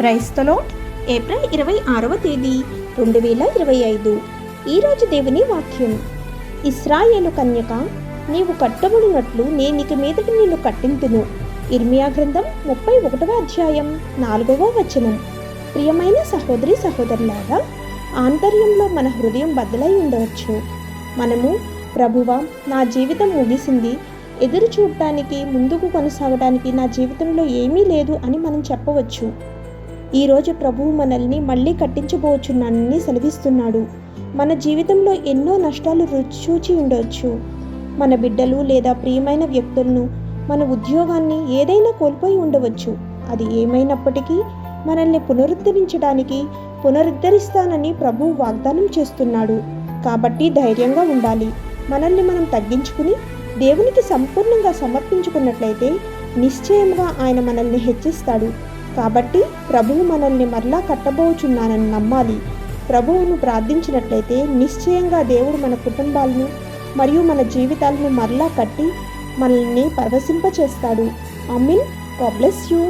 క్రైస్తలో April 26వ తేదీ 2025. ఈరోజు దేవుని వాక్యం. ఇశ్రాయేలు కన్యక, నీవు కట్టబడినట్లు నేను ఇక మీదటి నిన్ను కట్టింతును. ఇర్మియా గ్రంథం 31వ అధ్యాయం 4వ వచనం. ప్రియమైన సహోదరి సహోదరులారా, ఆంతర్యంలో మన హృదయం బద్దలై ఉండవచ్చు. మనము ప్రభువా, నా జీవితం ముగిసింది, ఎదురు చూడటానికి ముందుకు కొనసాగడానికి నా జీవితంలో ఏమీ లేదు అని మనం చెప్పవచ్చు. ఈరోజు ప్రభువు మనల్ని మళ్ళీ కట్టించబోచున్నానని సెలవిస్తున్నాడు. మన జీవితంలో ఎన్నో నష్టాలు రుచి ఉండవచ్చు. మన బిడ్డలు లేదా ప్రియమైన వ్యక్తులను, మన ఉద్యోగాన్ని, ఏదైనా కోల్పోయి ఉండవచ్చు. అది ఏమైనప్పటికీ మనల్ని పునరుద్ధరిస్తానని ప్రభువు వాగ్దానం చేస్తున్నాడు. కాబట్టి ధైర్యంగా ఉండాలి. మనల్ని మనం తగ్గించుకుని దేవునికి సంపూర్ణంగా సమర్పించుకున్నట్లయితే నిశ్చయంగా ఆయన మనల్ని హెచ్చిస్తాడు. కాబట్టి ప్రభువు మనల్ని మరలా కట్టబోచున్నానని నమ్మాలి. ప్రభువును ప్రార్థించినట్లయితే నిశ్చయంగా దేవుడు మన కుటుంబాలను మరియు మన జీవితాలను మరలా కట్టి మనల్ని పరవశింపచేస్తాడు. ఆమేన్. God bless you.